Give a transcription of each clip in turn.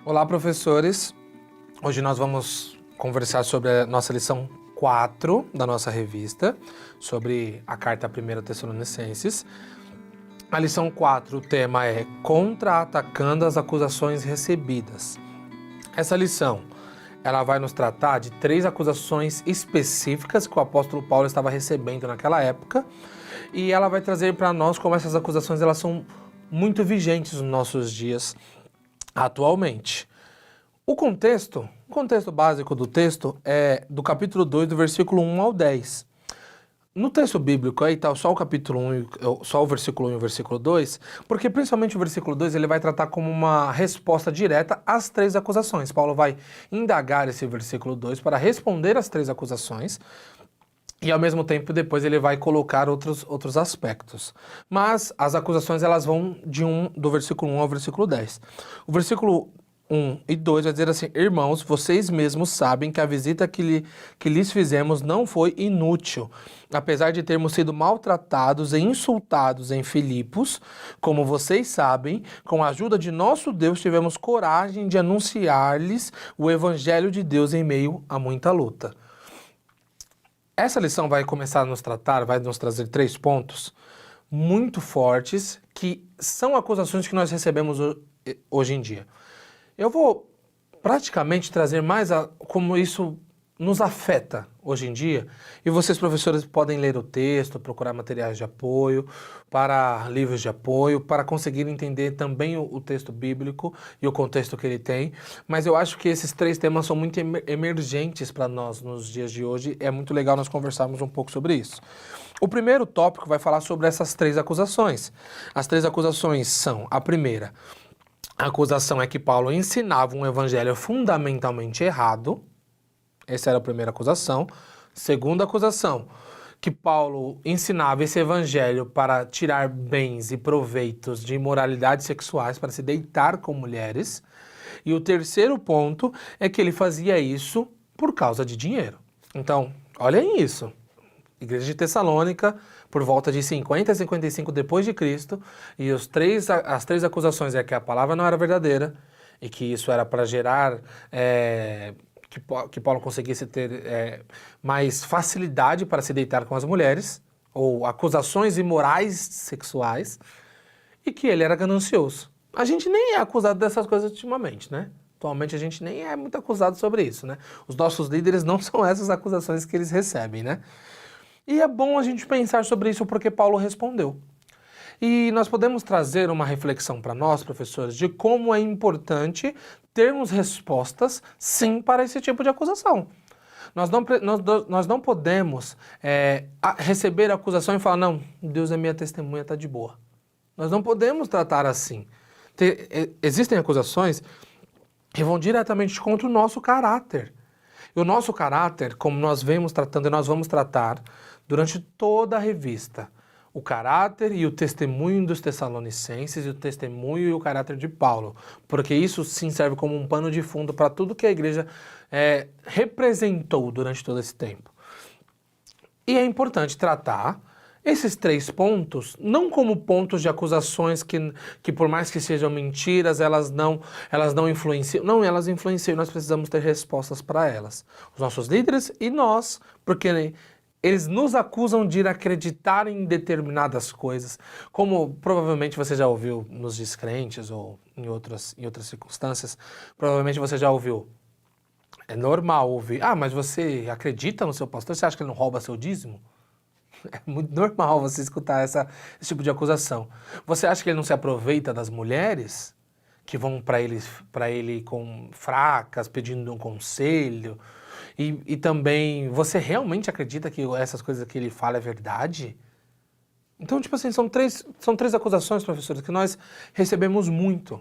Olá, professores! Hoje nós vamos conversar sobre a nossa lição 4 da nossa revista, sobre a carta 1 Tessalonicenses. A lição 4, o tema é Contra-atacando as acusações recebidas. Essa lição, ela vai nos tratar de 3 acusações específicas que o apóstolo Paulo estava recebendo naquela época, e ela vai trazer para nós como essas acusações elas são muito vigentes nos nossos dias atualmente. O contexto básico do texto é do capítulo 2, do versículo 1 ao 10. No texto bíblico aí tá só o capítulo 1, só o versículo 1 e o versículo 2, porque principalmente o versículo 2 ele vai tratar como uma resposta direta às 3 acusações. Paulo vai indagar esse versículo 2 para responder às 3 acusações, e ao mesmo tempo depois ele vai colocar outros aspectos. Mas as acusações elas vão do versículo 1 ao versículo 10. O versículo 1 e 2 vai dizer assim: Irmãos, vocês mesmos sabem que a visita que lhes fizemos não foi inútil. Apesar de termos sido maltratados e insultados em Filipos, como vocês sabem, com a ajuda de nosso Deus tivemos coragem de anunciar-lhes o evangelho de Deus em meio a muita luta. Essa lição vai começar a vai nos trazer 3 pontos muito fortes, que são acusações que nós recebemos hoje em dia. Eu vou praticamente trazer mais como isso nos afeta hoje em dia, e vocês, professores, podem ler o texto, procurar materiais de apoio, para livros de apoio, para conseguir entender também o texto bíblico e o contexto que ele tem, mas eu acho que esses 3 temas são muito emergentes para nós nos dias de hoje, é muito legal nós conversarmos um pouco sobre isso. O primeiro tópico vai falar sobre essas 3 acusações. As 3 acusações são: a primeira, a acusação é que Paulo ensinava um evangelho fundamentalmente errado. Essa era a primeira acusação. Segunda acusação, que Paulo ensinava esse evangelho para tirar bens e proveitos de imoralidades sexuais, para se deitar com mulheres. E o terceiro ponto é que ele fazia isso por causa de dinheiro. Então, olhem isso. Igreja de Tessalônica, por volta de 50 a 55 depois de Cristo, e as 3 acusações é que a palavra não era verdadeira, e que isso era para gerar que Paulo conseguisse ter mais facilidade para se deitar com as mulheres, ou acusações imorais sexuais, e que ele era ganancioso. A gente nem é acusado dessas coisas ultimamente, né? Atualmente a gente nem é muito acusado sobre isso, né? Os nossos líderes não são essas acusações que eles recebem, né? E é bom a gente pensar sobre isso porque Paulo respondeu. E nós podemos trazer uma reflexão para nós, professores, de como é importante termos respostas, sim, para esse tipo de acusação. Nós não podemos receber a acusação e falar: não, Deus é minha testemunha, está de boa. Nós não podemos tratar assim. Existem acusações que vão diretamente contra o nosso caráter. E o nosso caráter, como nós vemos tratando e nós vamos tratar durante toda a revista, o caráter e o testemunho dos Tessalonicenses e o testemunho e o caráter de Paulo, porque isso sim serve como um pano de fundo para tudo que a igreja representou durante todo esse tempo. E é importante tratar esses 3 pontos não como pontos de acusações que por mais que sejam mentiras, elas não influenciam. Não, elas influenciam e nós precisamos ter respostas para elas. Os nossos líderes e nós, porque eles nos acusam de acreditar em determinadas coisas, como provavelmente você já ouviu nos descrentes ou em outras circunstâncias, provavelmente você já ouviu. É normal ouvir: ah, mas você acredita no seu pastor? Você acha que ele não rouba seu dízimo? É muito normal você escutar esse tipo de acusação. Você acha que ele não se aproveita das mulheres que vão para ele com fracas, pedindo um conselho? E também, você realmente acredita que essas coisas que ele fala é verdade? Então, tipo assim, são três acusações, professores, que nós recebemos muito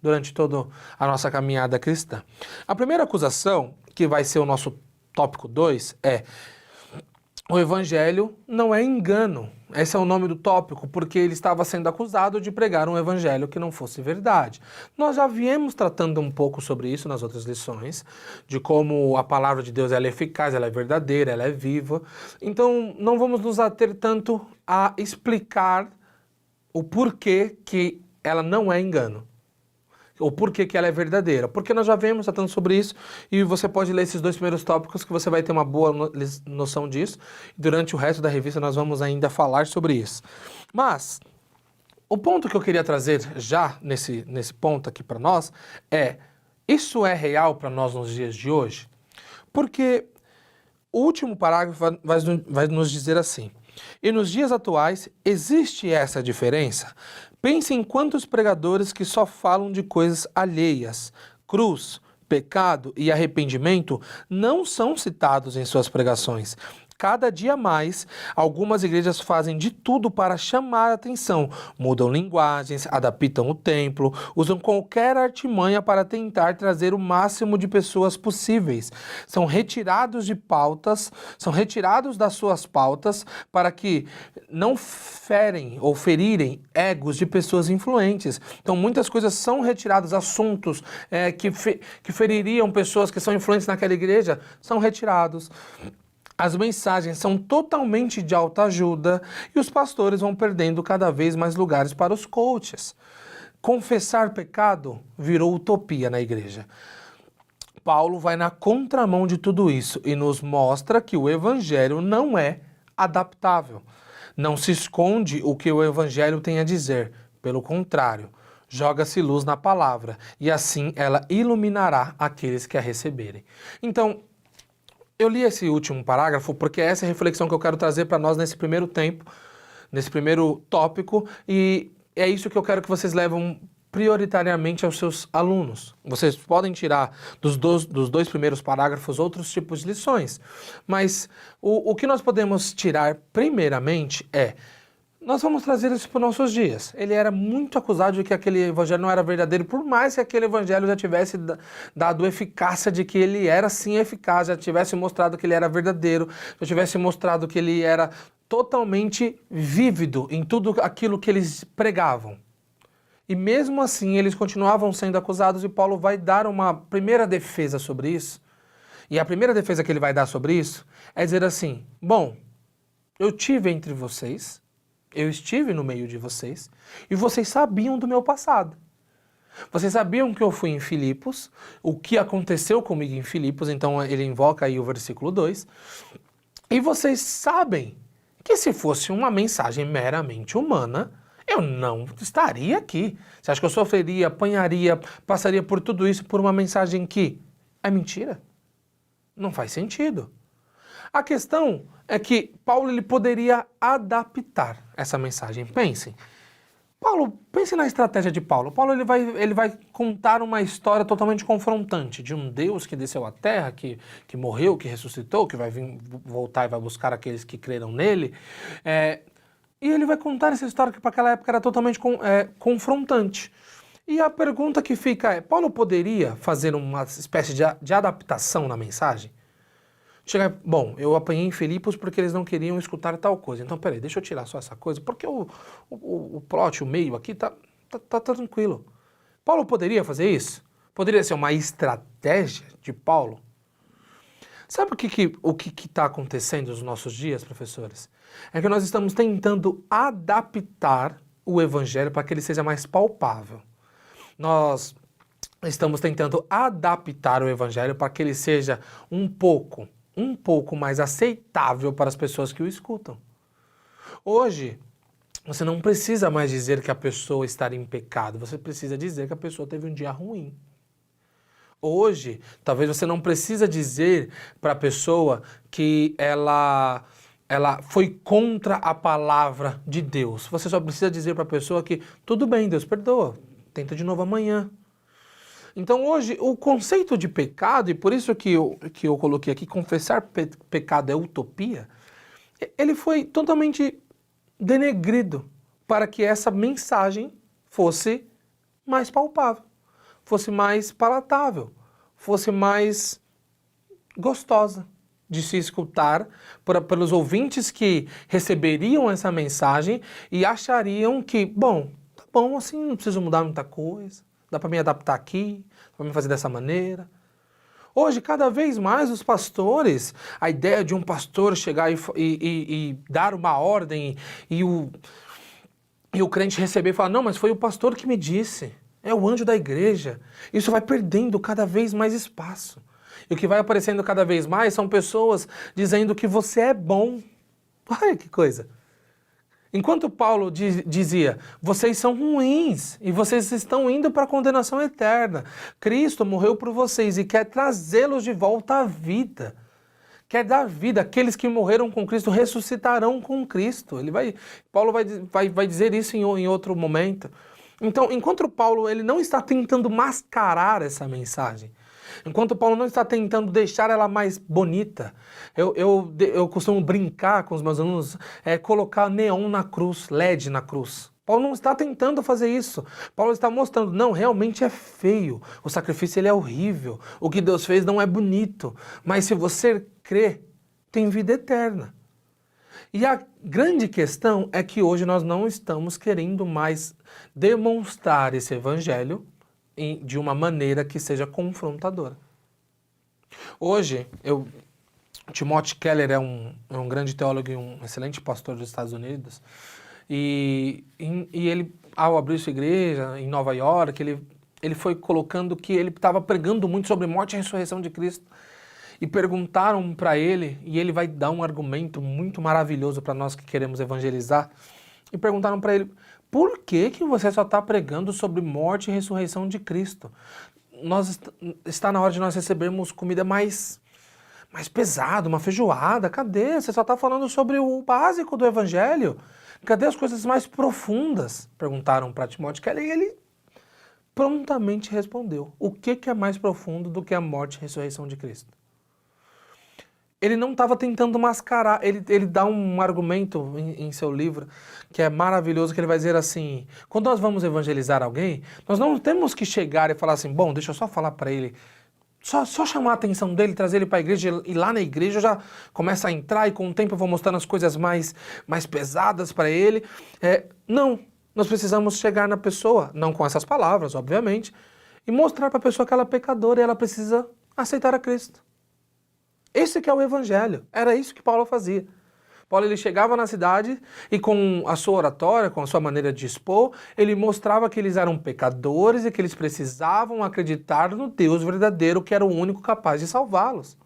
durante toda a nossa caminhada cristã. A primeira acusação, que vai ser o nosso tópico 2, é: o evangelho não é engano. Esse é o nome do tópico, porque ele estava sendo acusado de pregar um evangelho que não fosse verdade. Nós já viemos tratando um pouco sobre isso nas outras lições, de como a palavra de Deus ela é eficaz, ela é verdadeira, ela é viva. Então, não vamos nos ater tanto a explicar o porquê que ela não é engano. ou por que que ela é verdadeira? Porque nós já vemos tratando sobre isso e você pode ler esses 2 primeiros tópicos que você vai ter uma boa noção disso. Durante o resto da revista nós vamos ainda falar sobre isso. Mas o ponto que eu queria trazer já nesse ponto aqui para nós é: isso é real para nós nos dias de hoje? Porque o último parágrafo vai nos dizer assim: e nos dias atuais existe essa diferença? Pense em quantos pregadores que só falam de coisas alheias. Cruz, pecado e arrependimento não são citados em suas pregações. Cada dia mais, algumas igrejas fazem de tudo para chamar a atenção, mudam linguagens, adaptam o templo, usam qualquer artimanha para tentar trazer o máximo de pessoas possíveis. São retirados de pautas, são retirados das suas pautas para que não ferem ou ferirem egos de pessoas influentes. Então muitas coisas são retiradas, assuntos que feririam pessoas que são influentes naquela igreja são retirados. As mensagens são totalmente de autoajuda e os pastores vão perdendo cada vez mais lugares para os coaches. Confessar pecado virou utopia na igreja. Paulo vai na contramão de tudo isso e nos mostra que o evangelho não é adaptável. Não se esconde o que o evangelho tem a dizer. Pelo contrário, joga-se luz na palavra e assim ela iluminará aqueles que a receberem. Então, eu li esse último parágrafo porque essa é a reflexão que eu quero trazer para nós nesse primeiro tempo, nesse primeiro tópico, e é isso que eu quero que vocês levem prioritariamente aos seus alunos. Vocês podem tirar dos 2 primeiros parágrafos outros tipos de lições, mas o que nós podemos tirar primeiramente é: nós vamos trazer isso para os nossos dias. Ele era muito acusado de que aquele evangelho não era verdadeiro, por mais que aquele evangelho já tivesse dado eficácia de que ele era sim eficaz, já tivesse mostrado que ele era verdadeiro, já tivesse mostrado que ele era totalmente vívido em tudo aquilo que eles pregavam. E mesmo assim eles continuavam sendo acusados e Paulo vai dar uma primeira defesa sobre isso. E a primeira defesa que ele vai dar sobre isso é dizer assim: bom, eu tive entre vocês, eu estive no meio de vocês e vocês sabiam do meu passado. Vocês sabiam que eu fui em Filipos, o que aconteceu comigo em Filipos, então ele invoca aí o versículo 2. E vocês sabem que se fosse uma mensagem meramente humana, eu não estaria aqui. Você acha que eu sofreria, apanharia, passaria por tudo isso por uma mensagem que é mentira? Não faz sentido. A questão é que Paulo ele poderia adaptar essa mensagem. Pense na estratégia de Paulo. Paulo ele vai contar uma história totalmente confrontante de um Deus que desceu à terra, que morreu, que ressuscitou, que vai voltar e vai buscar aqueles que creram nele. E ele vai contar essa história que para aquela época era totalmente confrontante. E a pergunta que fica é: Paulo poderia fazer uma espécie de adaptação na mensagem? Bom, eu apanhei em Filipos porque eles não queriam escutar tal coisa. Então, peraí, deixa eu tirar só essa coisa, porque o plot, o meio aqui tá tranquilo. Paulo poderia fazer isso? Poderia ser uma estratégia de Paulo? Sabe o que está acontecendo nos nossos dias, professores? É que nós estamos tentando adaptar o evangelho para que ele seja mais palpável. Nós estamos tentando adaptar o evangelho para que ele seja um pouco mais aceitável para as pessoas que o escutam. Hoje, você não precisa mais dizer que a pessoa está em pecado, você precisa dizer que a pessoa teve um dia ruim. Hoje, talvez você não precisa dizer para a pessoa que ela foi contra a palavra de Deus. Você só precisa dizer para a pessoa que tudo bem, Deus perdoa, tenta de novo amanhã. Então hoje o conceito de pecado, e por isso que eu coloquei aqui, confessar pecado é utopia, ele foi totalmente denegrido para que essa mensagem fosse mais palpável, fosse mais palatável, fosse mais gostosa de se escutar pelos ouvintes que receberiam essa mensagem e achariam que, bom, tá bom, assim, não preciso mudar muita coisa. Dá para me adaptar aqui, dá para me fazer dessa maneira. Hoje, cada vez mais os pastores, a ideia de um pastor chegar e dar uma ordem e o crente receber e falar: não, mas foi o pastor que me disse. é o anjo da igreja. Isso vai perdendo cada vez mais espaço. E o que vai aparecendo cada vez mais são pessoas dizendo que você é bom. Olha que coisa. Enquanto Paulo dizia, vocês são ruins e vocês estão indo para a condenação eterna. Cristo morreu por vocês e quer trazê-los de volta à vida. Quer dar vida. Aqueles que morreram com Cristo ressuscitarão com Cristo. Paulo vai dizer isso em outro momento. Então, enquanto Paulo ele não está tentando mascarar essa mensagem, enquanto Paulo não está tentando deixar ela mais bonita, eu costumo brincar com os meus alunos, colocar neon na cruz, LED na cruz. Paulo não está tentando fazer isso. Paulo está mostrando, não, realmente é feio. O sacrifício ele é horrível. O que Deus fez não é bonito. Mas se você crê, tem vida eterna. E a grande questão é que hoje nós não estamos querendo mais demonstrar esse evangelho de uma maneira que seja confrontadora. Hoje, Timothy Keller é um grande teólogo e um excelente pastor dos Estados Unidos, e ele, ao abrir sua igreja em Nova York, ele foi colocando que ele estava pregando muito sobre morte e ressurreição de Cristo, e perguntaram para ele, e ele vai dar um argumento muito maravilhoso para nós que queremos evangelizar, e perguntaram para ele, por que você só está pregando sobre morte e ressurreição de Cristo? Está na hora de nós recebermos comida mais pesada, uma feijoada. Cadê? Você só está falando sobre o básico do evangelho. Cadê as coisas mais profundas? Perguntaram para Timóteo Keller e ele prontamente respondeu. O que é mais profundo do que a morte e ressurreição de Cristo? Ele não estava tentando mascarar, ele dá um argumento em seu livro que é maravilhoso, que ele vai dizer assim, quando nós vamos evangelizar alguém, nós não temos que chegar e falar assim, bom, deixa eu só falar para ele, só chamar a atenção dele, trazer ele para a igreja, e lá na igreja eu já começa a entrar e com o tempo eu vou mostrando as coisas mais pesadas para ele. Não, nós precisamos chegar na pessoa, não com essas palavras, obviamente, e mostrar para a pessoa que ela é pecadora e ela precisa aceitar a Cristo. Esse que é o evangelho. Era isso que Paulo fazia. Paulo ele chegava na cidade e com a sua oratória, com a sua maneira de expor, ele mostrava que eles eram pecadores e que eles precisavam acreditar no Deus verdadeiro que era o único capaz de salvá-los.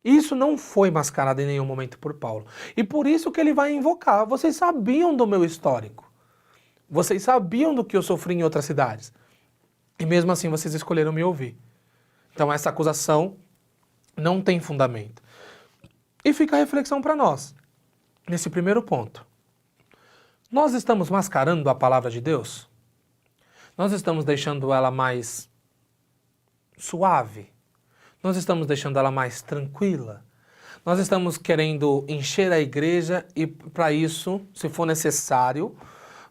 Isso não foi mascarado em nenhum momento por Paulo. E por isso que ele vai invocar. Vocês sabiam do meu histórico. Vocês sabiam do que eu sofri em outras cidades. E mesmo assim vocês escolheram me ouvir. Então essa acusação não tem fundamento. E fica a reflexão para nós, nesse primeiro ponto. Nós estamos mascarando a palavra de Deus? Nós estamos deixando ela mais suave? Nós estamos deixando ela mais tranquila? Nós estamos querendo encher a igreja e para isso, se for necessário,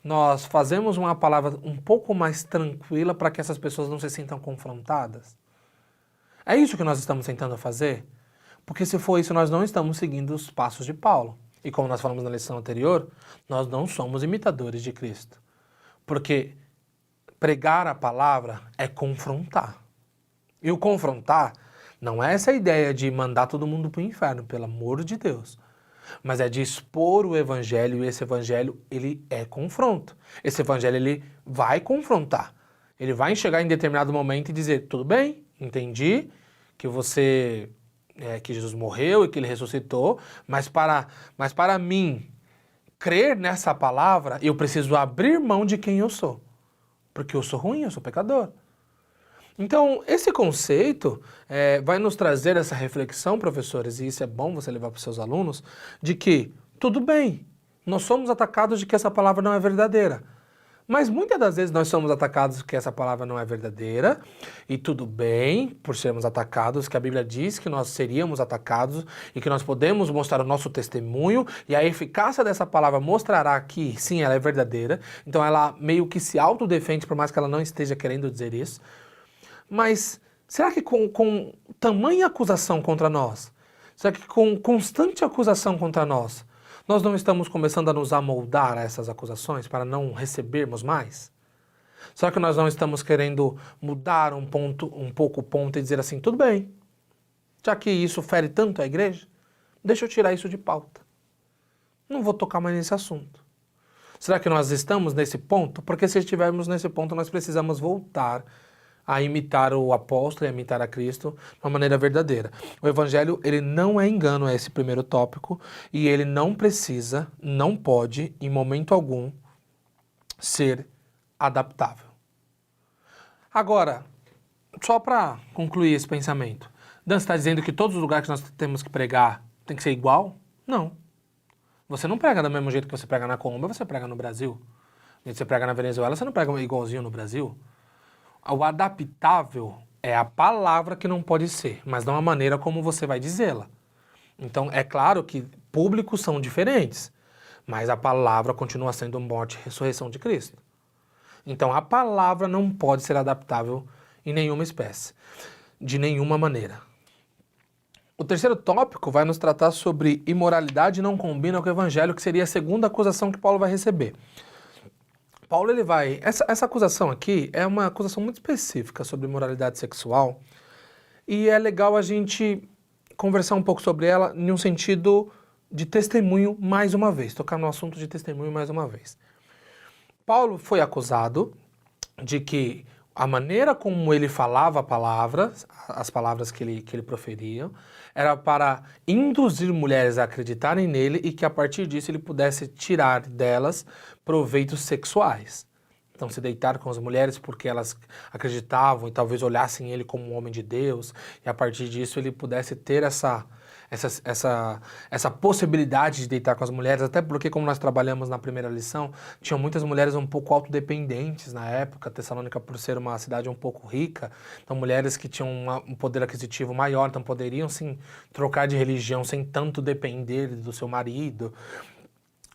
nós fazemos uma palavra um pouco mais tranquila para que essas pessoas não se sintam confrontadas? É isso que nós estamos tentando fazer? Porque se for isso, nós não estamos seguindo os passos de Paulo. E como nós falamos na lição anterior, nós não somos imitadores de Cristo. Porque pregar a palavra é confrontar. E o confrontar não é essa ideia de mandar todo mundo para o inferno, pelo amor de Deus. Mas é de expor o evangelho, e esse evangelho, ele é confronto. Esse evangelho, ele vai confrontar. Ele vai chegar em determinado momento e dizer, tudo bem, entendi que que Jesus morreu e que ele ressuscitou, mas para mim crer nessa palavra, eu preciso abrir mão de quem eu sou. Porque eu sou ruim, eu sou pecador. Então, esse conceito vai nos trazer essa reflexão, professores, e isso é bom você levar para os seus alunos, de que, tudo bem, nós somos atacados de que essa palavra não é verdadeira. Mas muitas das vezes nós somos atacados que essa palavra não é verdadeira, e tudo bem por sermos atacados, que a Bíblia diz que nós seríamos atacados e que nós podemos mostrar o nosso testemunho, e a eficácia dessa palavra mostrará que sim, ela é verdadeira, então ela meio que se autodefende, por mais que ela não esteja querendo dizer isso. Mas será que com tamanha acusação contra nós, será que com constante acusação contra nós não estamos começando a nos amoldar a essas acusações para não recebermos mais? Será que nós não estamos querendo mudar um pouco o ponto e dizer assim, tudo bem, já que isso fere tanto a igreja, deixa eu tirar isso de pauta. Não vou tocar mais nesse assunto. Será que nós estamos nesse ponto? Porque se estivermos nesse ponto, nós precisamos voltar a imitar o apóstolo e a imitar a Cristo de uma maneira verdadeira. O evangelho, ele não é engano, é esse primeiro tópico, e ele não precisa, não pode, em momento algum, ser adaptável. Agora, só para concluir esse pensamento, Dan, você está dizendo que todos os lugares que nós temos que pregar tem que ser igual? Não. Você não prega do mesmo jeito que você prega na Colômbia, você prega no Brasil. Você prega na Venezuela, você não prega igualzinho no Brasil. O adaptável é a palavra que não pode ser, mas não a maneira como você vai dizê-la. Então, é claro que públicos são diferentes, mas a palavra continua sendo morte e ressurreição de Cristo. Então, a palavra não pode ser adaptável em nenhuma espécie, de nenhuma maneira. O terceiro tópico vai nos tratar sobre imoralidade não combina com o evangelho, que seria a segunda acusação que Paulo vai receber. Paulo, ele vai... Essa acusação aqui é uma acusação muito específica sobre imoralidade sexual, e é legal a gente conversar um pouco sobre ela em um sentido de testemunho mais uma vez, tocar no assunto de testemunho mais uma vez. Paulo foi acusado de que a maneira como ele falava as palavras que ele proferia, era para induzir mulheres a acreditarem nele e que a partir disso ele pudesse tirar delas proveitos sexuais. Então, se deitar com as mulheres porque elas acreditavam e talvez olhassem ele como um homem de Deus, e a partir disso ele pudesse ter essa possibilidade de deitar com as mulheres, até porque, como nós trabalhamos na primeira lição, tinham muitas mulheres um pouco autodependentes na época, Tessalônica, por ser uma cidade um pouco rica, então mulheres que tinham um poder aquisitivo maior, então poderiam sim trocar de religião sem tanto depender do seu marido.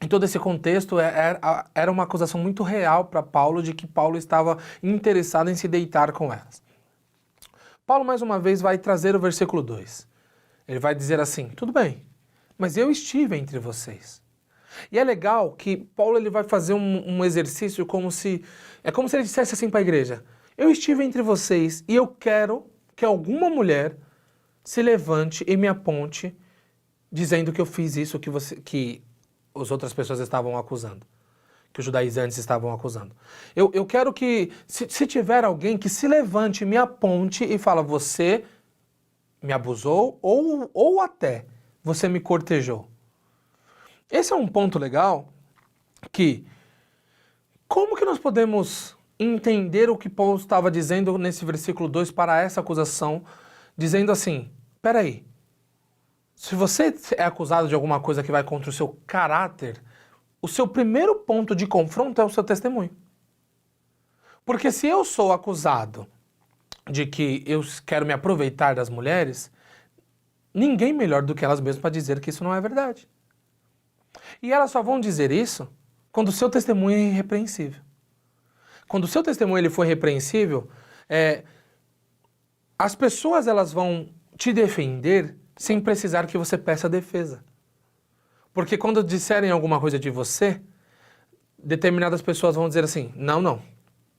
Em todo esse contexto, era uma acusação muito real para Paulo de que Paulo estava interessado em se deitar com elas. Paulo, mais uma vez, vai trazer o versículo 2. Ele vai dizer assim, tudo bem, mas eu estive entre vocês. E é legal que Paulo ele vai fazer um exercício como se ele dissesse assim para a igreja, eu estive entre vocês e eu quero que alguma mulher se levante e me aponte dizendo que eu fiz isso que as outras pessoas estavam acusando, que os judaizantes estavam acusando. Eu quero que, se tiver alguém que se levante, me aponte e fala, você me abusou ou até você me cortejou. Esse é um ponto legal que, como que nós podemos entender o que Paulo estava dizendo nesse versículo 2 para essa acusação, dizendo assim, peraí, se você é acusado de alguma coisa que vai contra o seu caráter, o seu primeiro ponto de confronto é o seu testemunho. Porque se eu sou acusado de que eu quero me aproveitar das mulheres, ninguém melhor do que elas mesmas para dizer que isso não é verdade. E elas só vão dizer isso quando o seu testemunho é irrepreensível. Quando o seu testemunho ele for repreensível, as pessoas elas vão te defender sem precisar que você peça defesa. Porque quando disserem alguma coisa de você, determinadas pessoas vão dizer assim, não,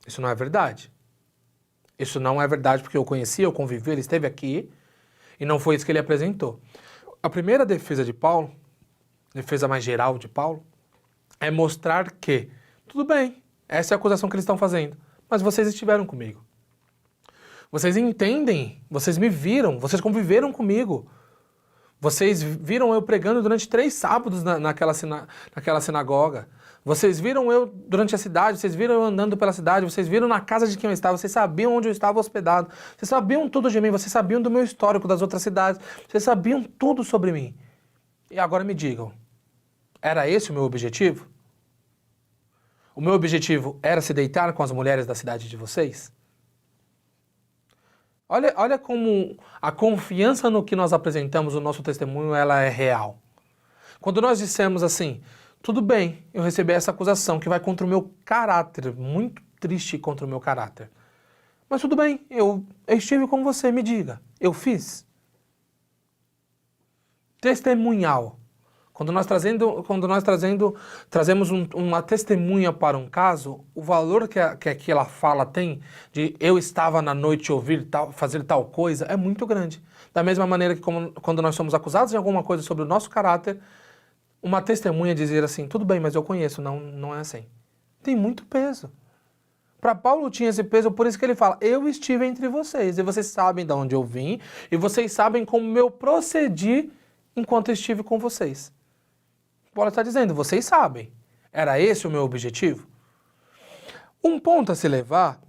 isso não é verdade. Isso não é verdade porque eu conheci, eu convivi, ele esteve aqui e não foi isso que ele apresentou. A primeira defesa de Paulo, defesa mais geral de Paulo, é mostrar que, tudo bem, essa é a acusação que eles estão fazendo, mas vocês estiveram comigo. Vocês entendem, vocês me viram, vocês conviveram comigo. Vocês viram eu pregando durante 3 sábados naquela sinagoga. Vocês viram eu durante a cidade, vocês viram eu andando pela cidade, vocês viram na casa de quem eu estava, vocês sabiam onde eu estava hospedado, vocês sabiam tudo de mim, vocês sabiam do meu histórico das outras cidades, vocês sabiam tudo sobre mim. E agora me digam, era esse o meu objetivo? O meu objetivo era se deitar com as mulheres da cidade de vocês? Olha como a confiança no que nós apresentamos, o nosso testemunho, ela é real. Quando nós dissemos assim, tudo bem, eu recebi essa acusação que vai contra o meu caráter, muito triste contra o meu caráter. Mas tudo bem, eu estive com você, me diga, eu fiz. Testemunhal. Quando nós trazemos uma testemunha para um caso, o valor que aquela fala tem de eu estava na noite ouvir fazer tal coisa é muito grande. Da mesma maneira que quando nós somos acusados de alguma coisa sobre o nosso caráter, uma testemunha dizer assim, tudo bem, mas eu conheço, não, não é assim. Tem muito peso. Para Paulo tinha esse peso, por isso que ele fala, eu estive entre vocês, e vocês sabem de onde eu vim, e vocês sabem como eu procedi enquanto estive com vocês. Paulo está dizendo, vocês sabem. Era esse o meu objetivo? Um ponto a se levar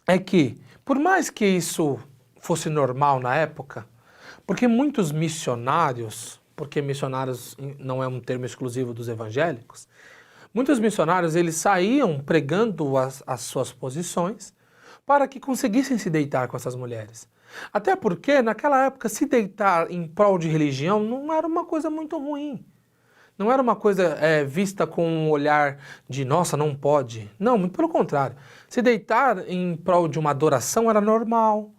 é que, por mais que isso fosse normal na época, porque muitos missionários, porque missionários não é um termo exclusivo dos evangélicos, muitos missionários eles saíam pregando as suas posições para que conseguissem se deitar com essas mulheres. Até porque, naquela época, se deitar em prol de religião não era uma coisa muito ruim. Não era uma coisa vista com um olhar de, nossa, não pode. Não, muito pelo contrário. Se deitar em prol de uma adoração era normal.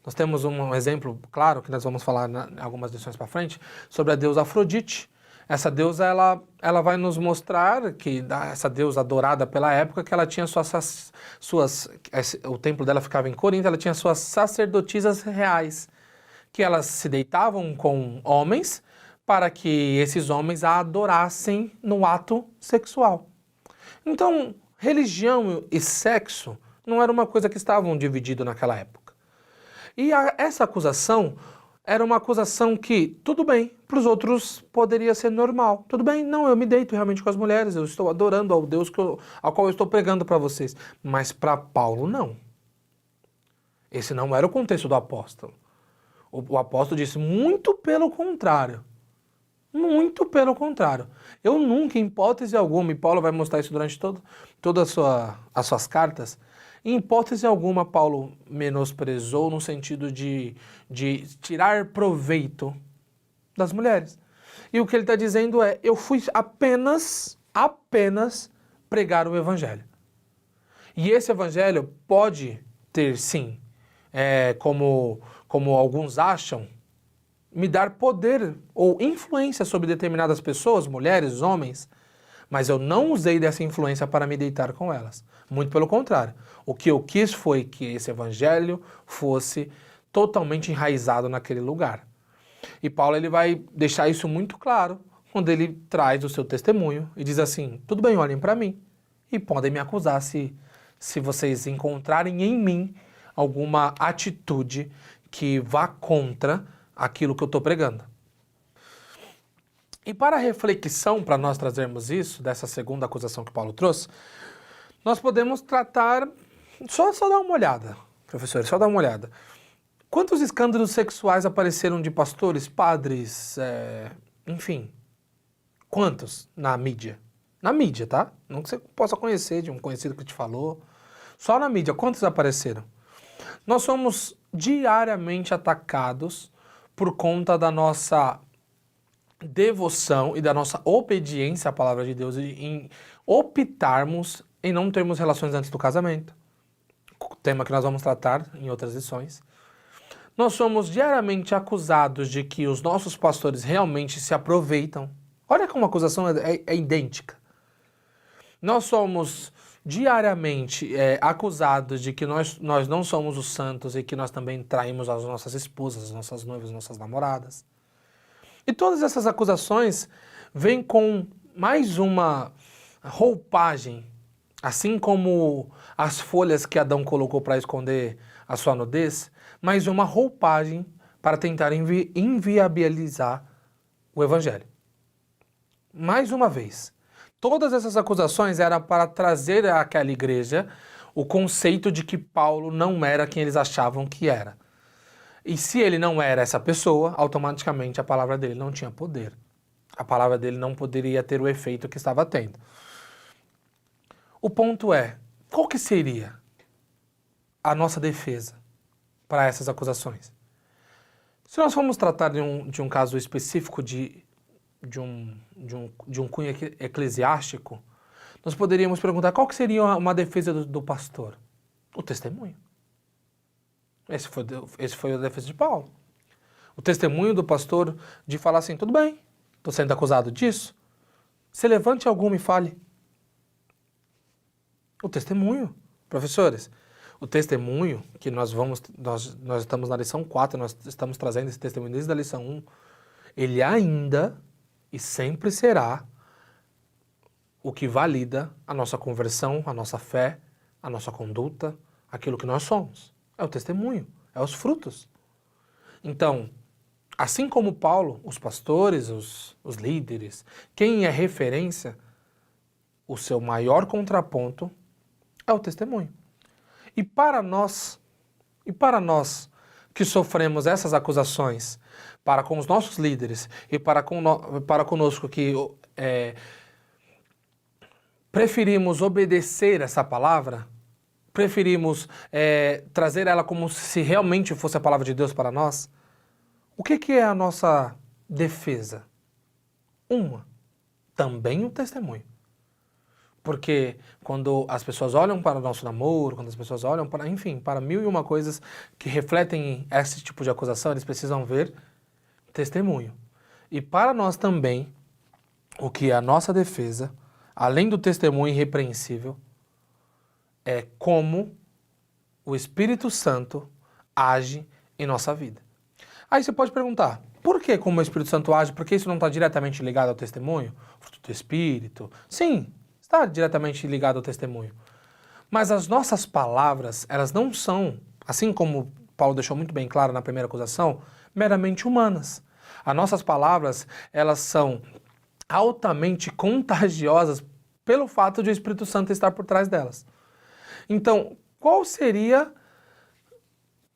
Nós temos um exemplo, claro, que nós vamos falar em algumas lições para frente, sobre a deusa Afrodite. Essa deusa, ela vai nos mostrar que essa deusa adorada pela época, que ela tinha o templo dela ficava em Corinto, ela tinha suas sacerdotisas reais, que elas se deitavam com homens, para que esses homens a adorassem no ato sexual. Então, religião e sexo não era uma coisa que estavam divididos naquela época. E essa acusação era uma acusação que, tudo bem, para os outros poderia ser normal. Tudo bem, não, eu me deito realmente com as mulheres, eu estou adorando ao Deus ao qual eu estou pregando para vocês. Mas para Paulo, não. Esse não era o contexto do apóstolo. O apóstolo disse, muito pelo contrário. Muito pelo contrário. Eu nunca, em hipótese alguma, e Paulo vai mostrar isso durante todas as suas cartas, em hipótese alguma Paulo menosprezou no sentido de tirar proveito das mulheres. E o que ele está dizendo é, eu fui apenas pregar o evangelho. E esse evangelho pode ter, sim, como alguns acham, me dar poder ou influência sobre determinadas pessoas, mulheres, homens, mas eu não usei dessa influência para me deitar com elas. Muito pelo contrário. O que eu quis foi que esse evangelho fosse totalmente enraizado naquele lugar. E Paulo ele vai deixar isso muito claro quando ele traz o seu testemunho e diz assim, tudo bem, olhem para mim e podem me acusar se vocês encontrarem em mim alguma atitude que vá contra aquilo que eu estou pregando. E para a reflexão, para nós trazermos isso, dessa segunda acusação que Paulo trouxe, nós podemos tratar, só dar uma olhada, professor, só dar uma olhada. Quantos escândalos sexuais apareceram de pastores, padres, enfim, quantos na mídia? Na mídia, tá? Não que você possa conhecer de um conhecido que te falou, só na mídia, quantos apareceram? Nós somos diariamente atacados por conta da nossa devoção e da nossa obediência à palavra de Deus em optarmos em não termos relações antes do casamento, tema que nós vamos tratar em outras lições. Nós somos diariamente acusados de que os nossos pastores realmente se aproveitam. Olha como a acusação é idêntica. Nós somos diariamente acusados de que nós não somos os santos e que nós também traímos as nossas esposas, as nossas noivas, as nossas namoradas. E todas essas acusações vêm com mais uma roupagem, assim como as folhas que Adão colocou para esconder a sua nudez, mais uma roupagem para tentar inviabilizar o evangelho. Mais uma vez, todas essas acusações eram para trazer àquela igreja o conceito de que Paulo não era quem eles achavam que era. E se ele não era essa pessoa, automaticamente a palavra dele não tinha poder. A palavra dele não poderia ter o efeito que estava tendo. O ponto é, qual que seria a nossa defesa para essas acusações? Se nós formos tratar de um caso específico de um cunho eclesiástico, nós poderíamos perguntar qual que seria uma defesa do pastor? O testemunho. Esse foi a defesa de Paulo. O testemunho do pastor de falar assim, tudo bem, estou sendo acusado disso, se levante alguma e fale. O testemunho, professores, o testemunho que nós estamos na lição 4, nós estamos trazendo esse testemunho desde a lição 1, ele ainda e sempre será o que valida a nossa conversão, a nossa fé, a nossa conduta, aquilo que nós somos. É o testemunho, é os frutos. Então, assim como Paulo, os pastores, os líderes, quem é referência, o seu maior contraponto é o testemunho. E para nós que sofremos essas acusações, para com os nossos líderes e para conosco que preferimos obedecer essa palavra, preferimos trazer ela como se realmente fosse a palavra de Deus para nós, o que é a nossa defesa? Também o testemunho. Porque quando as pessoas olham para o nosso namoro, quando as pessoas olham para, enfim, para mil e uma coisas que refletem esse tipo de acusação, eles precisam ver testemunho. E para nós também, o que é a nossa defesa, além do testemunho irrepreensível, é como o Espírito Santo age em nossa vida. Aí você pode perguntar, por que como o Espírito Santo age? Porque isso não está diretamente ligado ao testemunho? Fruto do Espírito? Sim, está diretamente ligado ao testemunho. Mas as nossas palavras, elas não são, assim como Paulo deixou muito bem claro na primeira acusação, meramente humanas. As nossas palavras, elas são altamente contagiosas pelo fato de o Espírito Santo estar por trás delas. Então, qual seria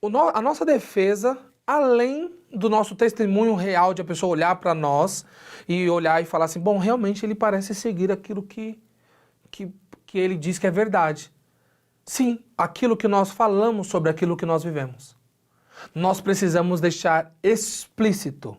a nossa defesa, além do nosso testemunho real de a pessoa olhar para nós e olhar e falar assim, bom, realmente ele parece seguir aquilo que ele diz que é verdade. Sim, aquilo que nós falamos sobre aquilo que nós vivemos. Nós precisamos deixar explícito,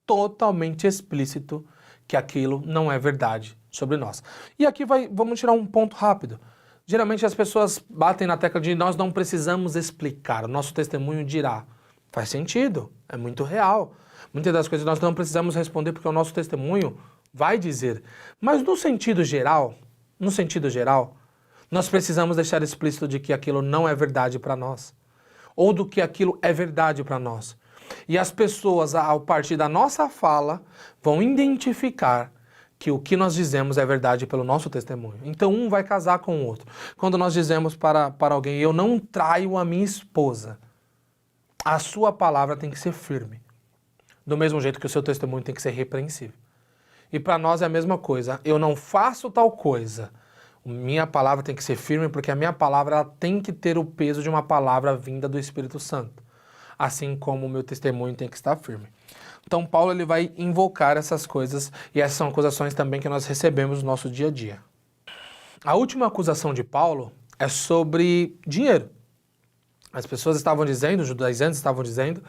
totalmente explícito, que aquilo não é verdade sobre nós. E aqui vamos tirar um ponto rápido. Geralmente as pessoas batem na tecla de nós não precisamos explicar, o nosso testemunho dirá. Faz sentido, é muito real. Muitas das coisas nós não precisamos responder porque o nosso testemunho vai dizer. Mas no sentido geral, nós precisamos deixar explícito de que aquilo não é verdade para nós. Ou do que aquilo é verdade para nós. E as pessoas, ao partir da nossa fala, vão identificar que o que nós dizemos é verdade pelo nosso testemunho. Então um vai casar com o outro. Quando nós dizemos para alguém, eu não traio a minha esposa, a sua palavra tem que ser firme. Do mesmo jeito que o seu testemunho tem que ser repreensível. E para nós é a mesma coisa. Eu não faço tal coisa. Minha palavra tem que ser firme porque a minha palavra ela tem que ter o peso de uma palavra vinda do Espírito Santo. Assim como o meu testemunho tem que estar firme. Então Paulo ele vai invocar essas coisas e essas são acusações também que nós recebemos no nosso dia a dia. A última acusação de Paulo é sobre dinheiro. As pessoas estavam dizendo, os judaizantes estavam dizendo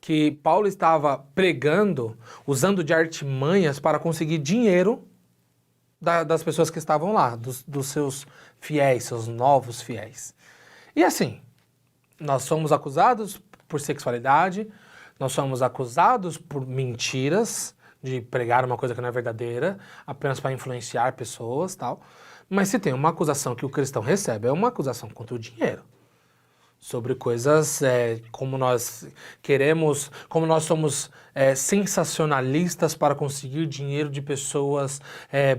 que Paulo estava pregando, usando de artimanhas para conseguir dinheiro das pessoas que estavam lá, dos seus fiéis, seus novos fiéis. E assim, nós somos acusados por sexualidade, nós somos acusados por mentiras, de pregar uma coisa que não é verdadeira, apenas para influenciar pessoas e tal. Mas se tem uma acusação que o cristão recebe, é uma acusação contra o dinheiro. Sobre coisas como nós queremos, como nós somos sensacionalistas para conseguir dinheiro de pessoas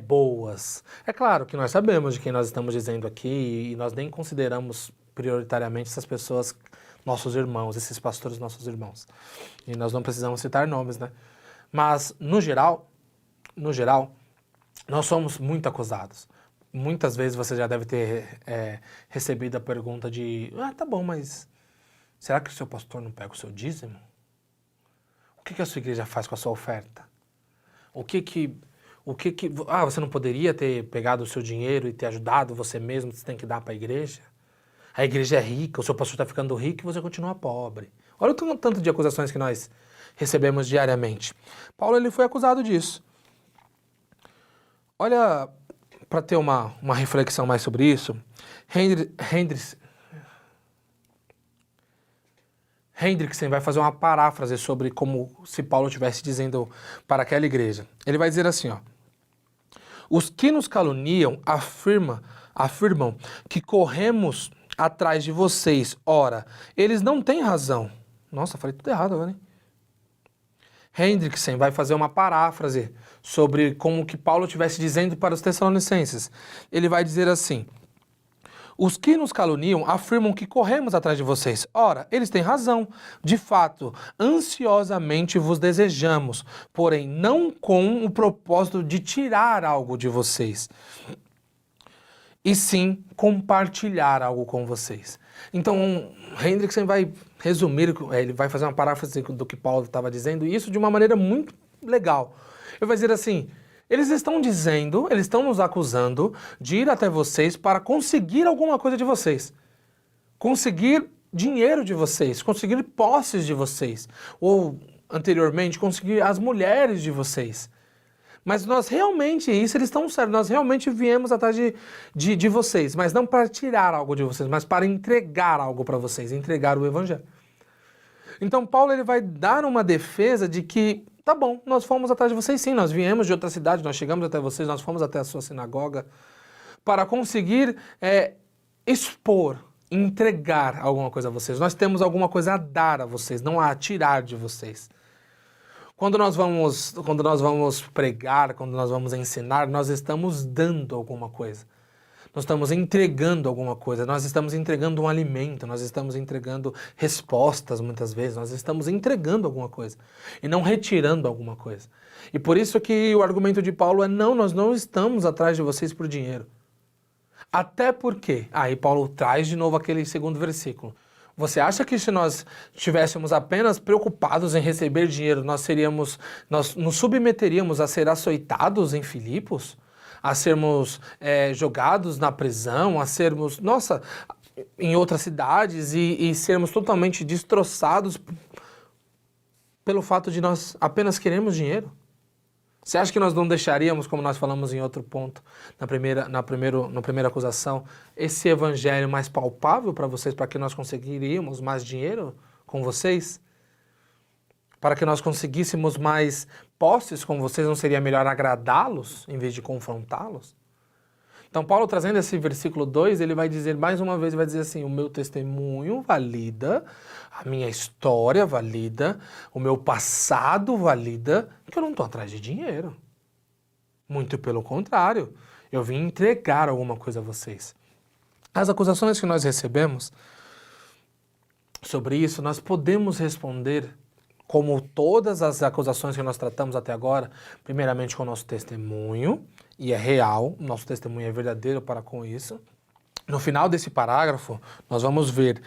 boas. É claro que nós sabemos de quem nós estamos dizendo aqui e nós nem consideramos prioritariamente essas pessoas nossos irmãos, esses pastores nossos irmãos. E nós não precisamos citar nomes, né? Mas, no geral, nós somos muito acusados. Muitas vezes você já deve ter recebido a pergunta de tá bom, mas será que o seu pastor não pega o seu dízimo? O que a sua igreja faz com a sua oferta? Você não poderia ter pegado o seu dinheiro e ter ajudado você mesmo, você tem que dar para a igreja? A igreja é rica, o seu pastor está ficando rico e você continua pobre. Olha o tanto de acusações que nós recebemos diariamente. Paulo ele foi acusado disso. Olha, para ter uma reflexão mais sobre isso, Hendrickson vai fazer uma paráfrase sobre como se Paulo estivesse dizendo para aquela igreja. Ele vai dizer assim, ó, os que nos caluniam afirmam que corremos atrás de vocês. Ora, eles não têm razão. Nossa, falei tudo errado agora, hein? Hendrickson vai fazer uma paráfrase sobre como que Paulo estivesse dizendo para os Tessalonicenses. Ele vai dizer assim: os que nos caluniam afirmam que corremos atrás de vocês. Ora, eles têm razão. De fato, ansiosamente vos desejamos, porém não com o propósito de tirar algo de vocês, e sim compartilhar algo com vocês. Então, Hendrickson vai resumir, ele vai fazer uma paráfrase do que Paulo estava dizendo, e isso de uma maneira muito legal. Ele vai dizer assim: eles estão dizendo, eles estão nos acusando de ir até vocês para conseguir alguma coisa de vocês. Conseguir dinheiro de vocês, conseguir posses de vocês. Ou, anteriormente, conseguir as mulheres de vocês. Mas nós realmente, isso eles estão certos, nós realmente viemos atrás de vocês. Mas não para tirar algo de vocês, mas para entregar algo para vocês, entregar o Evangelho. Então Paulo ele vai dar uma defesa de que, tá bom, nós fomos atrás de vocês sim, nós viemos de outra cidade, nós chegamos até vocês, nós fomos até a sua sinagoga para conseguir expor, entregar alguma coisa a vocês. Nós temos alguma coisa a dar a vocês, não a tirar de vocês. Quando nós vamos pregar, quando nós vamos ensinar, nós estamos dando alguma coisa. Nós estamos entregando alguma coisa, nós estamos entregando um alimento, nós estamos entregando respostas muitas vezes, nós estamos entregando alguma coisa e não retirando alguma coisa. E por isso que o argumento de Paulo é: não, nós não estamos atrás de vocês por dinheiro. Até porque, aí Paulo traz de novo aquele segundo versículo. Você acha que se nós estivéssemos apenas preocupados em receber dinheiro, nós nos submeteríamos a ser açoitados em Filipos? A sermos jogados na prisão, a sermos, em outras cidades e sermos totalmente destroçados pelo fato de nós apenas queremos dinheiro? Você acha que nós não deixaríamos, como nós falamos em outro ponto, na primeira acusação, esse evangelho mais palpável para vocês, para que nós conseguiríamos mais dinheiro com vocês? Para que nós conseguíssemos mais posses com vocês, não seria melhor agradá-los em vez de confrontá-los? Então Paulo, trazendo esse versículo 2, ele vai dizer, mais uma vez, vai dizer assim: o meu testemunho valida, a minha história valida, o meu passado valida, que eu não estou atrás de dinheiro. Muito pelo contrário, eu vim entregar alguma coisa a vocês. As acusações que nós recebemos sobre isso, nós podemos responder como todas as acusações que nós tratamos até agora, primeiramente com o nosso testemunho, e é real, nosso testemunho é verdadeiro para com isso. No final desse parágrafo, nós vamos ver,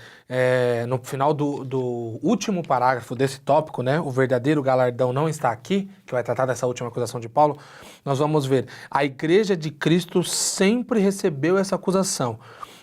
no final do último parágrafo desse tópico, né, o verdadeiro galardão não está aqui, que vai tratar dessa última acusação de Paulo, nós vamos ver, a igreja de Cristo sempre recebeu essa acusação.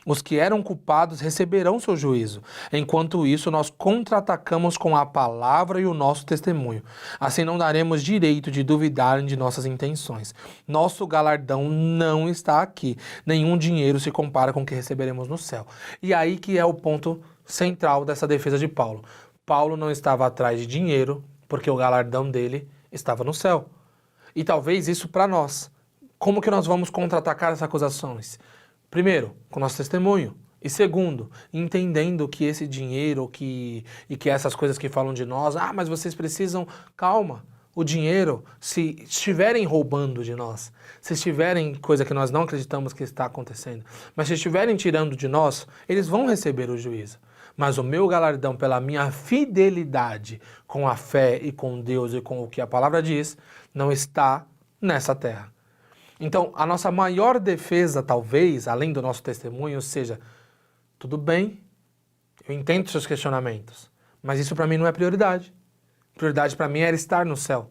Os que eram culpados receberão seu juízo. Enquanto isso, nós contra-atacamos com a palavra e o nosso testemunho. Assim não daremos direito de duvidarem de nossas intenções. Nosso galardão não está aqui. Nenhum dinheiro se compara com o que receberemos no céu. E aí que é o ponto central dessa defesa de Paulo. Paulo não estava atrás de dinheiro, porque o galardão dele estava no céu. E talvez isso para nós. Como que nós vamos contra-atacar essas acusações? Primeiro, com nosso testemunho. E segundo, entendendo que esse dinheiro e que essas coisas que falam de nós, mas vocês precisam, calma, o dinheiro, se estiverem roubando de nós, se estiverem coisa que nós não acreditamos que está acontecendo, mas se estiverem tirando de nós, eles vão receber o juízo. Mas o meu galardão pela minha fidelidade com a fé e com Deus e com o que a palavra diz, não está nessa terra. Então, a nossa maior defesa, talvez, além do nosso testemunho, seja, tudo bem, eu entendo seus questionamentos, mas isso para mim não é prioridade. Prioridade para mim era estar no céu.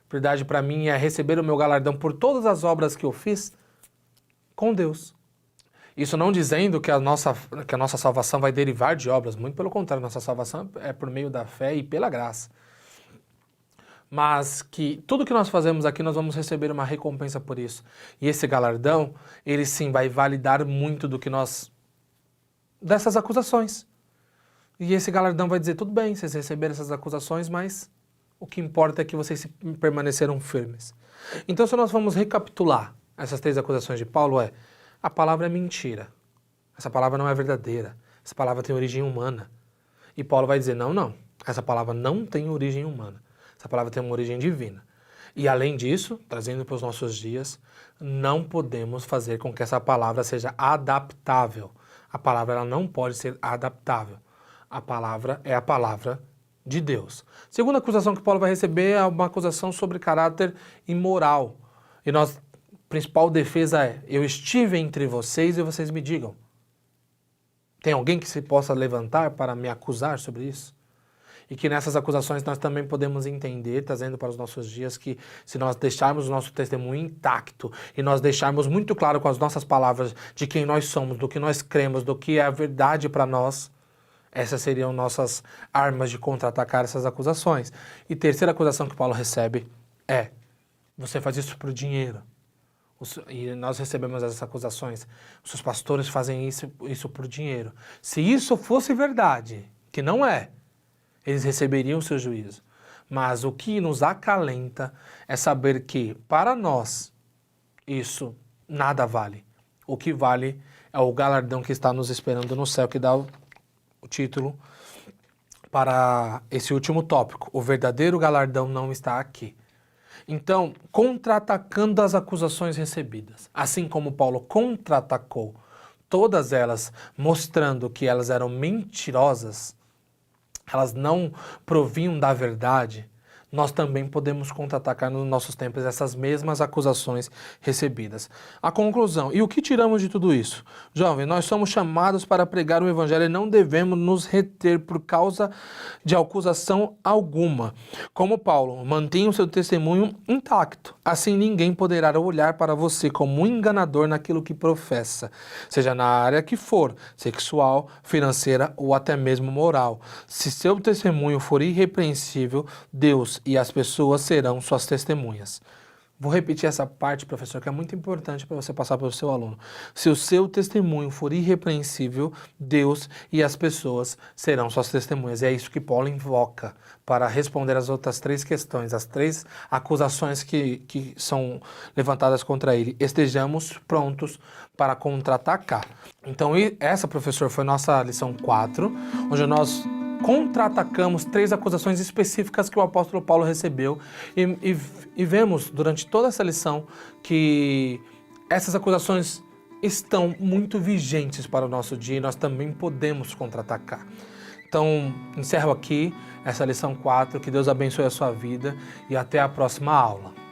Prioridade para mim é receber o meu galardão por todas as obras que eu fiz com Deus. Isso não dizendo que a nossa salvação vai derivar de obras, muito pelo contrário, nossa salvação é por meio da fé e pela graça. Mas que tudo que nós fazemos aqui, nós vamos receber uma recompensa por isso. E esse galardão, ele sim vai validar muito dessas acusações. E esse galardão vai dizer, tudo bem, vocês receberam essas acusações, mas o que importa é que vocês permaneceram firmes. Então, se nós vamos recapitular essas 3 acusações de Paulo, a palavra é mentira. Essa palavra não é verdadeira. Essa palavra tem origem humana. E Paulo vai dizer, não, essa palavra não tem origem humana. Essa palavra tem uma origem divina. E além disso, trazendo para os nossos dias, não podemos fazer com que essa palavra seja adaptável. A palavra ela não pode ser adaptável. A palavra é a palavra de Deus. Segunda acusação que Paulo vai receber é uma acusação sobre caráter imoral. E nossa principal defesa é: eu estive entre vocês e vocês me digam. Tem alguém que se possa levantar para me acusar sobre isso? E que nessas acusações nós também podemos entender, trazendo para os nossos dias, que se nós deixarmos o nosso testemunho intacto e nós deixarmos muito claro com as nossas palavras de quem nós somos, do que nós cremos, do que é a verdade para nós, essas seriam nossas armas de contra-atacar essas acusações. E terceira acusação que Paulo recebe é: você faz isso por dinheiro. E nós recebemos essas acusações. Os seus pastores fazem isso por dinheiro. Se isso fosse verdade, que não é, eles receberiam o seu juízo. Mas o que nos acalenta é saber que, para nós, isso nada vale. O que vale é o galardão que está nos esperando no céu, que dá o título para esse último tópico. O verdadeiro galardão não está aqui. Então, contra-atacando as acusações recebidas, assim como Paulo contra-atacou todas elas, mostrando que elas eram mentirosas, elas não provinham da verdade, nós também podemos contra-atacar nos nossos tempos essas mesmas acusações recebidas. A conclusão, e o que tiramos de tudo isso? Jovem, nós somos chamados para pregar o evangelho e não devemos nos reter por causa de acusação alguma. Como Paulo, mantenha o seu testemunho intacto. Assim ninguém poderá olhar para você como um enganador naquilo que professa, seja na área que for, sexual, financeira ou até mesmo moral. Se seu testemunho for irrepreensível, Deus e as pessoas serão suas testemunhas. Vou repetir essa parte, professor, que é muito importante para você passar para o seu aluno. Se o seu testemunho for irrepreensível, Deus e as pessoas serão suas testemunhas. E é isso que Paulo invoca para responder as outras três questões, as três acusações que são levantadas contra ele. Estejamos prontos para contra-atacar. Então, essa, professor, foi nossa lição 4, onde nós contra-atacamos três acusações específicas que o apóstolo Paulo recebeu e vemos durante toda essa lição que essas acusações estão muito vigentes para o nosso dia e nós também podemos contra-atacar. Então, encerro aqui essa lição 4, que Deus abençoe a sua vida e até a próxima aula.